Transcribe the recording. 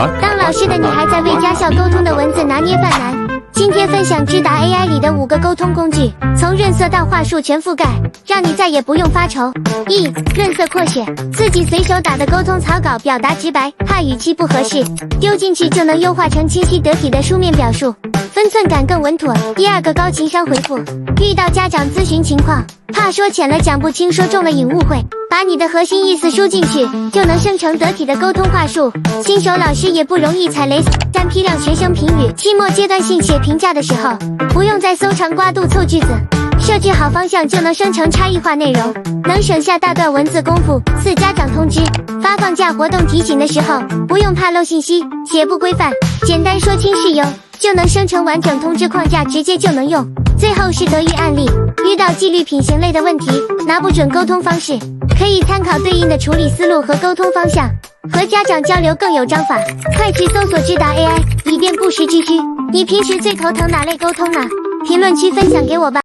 当老师的你还在为家校沟通的文字拿捏犯难。今天分享智达 AI 里的5个沟通工具，从润色到话术全覆盖，让你再也不用发愁。润色扩写，自己随手打的沟通草稿表达直白，怕语气不合适，丢进去就能优化成清晰得体的书面表述，分寸感更稳妥。第2个高情商回复，遇到家长咨询情况，怕说浅了讲不清，说重了引误会，把你的核心意思输进去，就能生成得体的沟通话术。新手老师也不容易踩雷。3批量学生评语，期末阶段性写评价的时候，不用再搜肠刮肚凑句子，设置好方向就能生成差异化内容，能省下大段文字功夫。4家长通知，发放假活动提醒的时候，不用怕漏信息，写不规范，简单说清事由，就能生成完整通知框架，直接就能用。最后是德育案例，遇到纪律品行类的问题，拿不准沟通方式，可以参考对应的处理思路和沟通方向，和家长交流更有章法。快去搜索智达 AI，以便不时之需。你平时最头疼哪类沟通呢？评论区分享给我吧。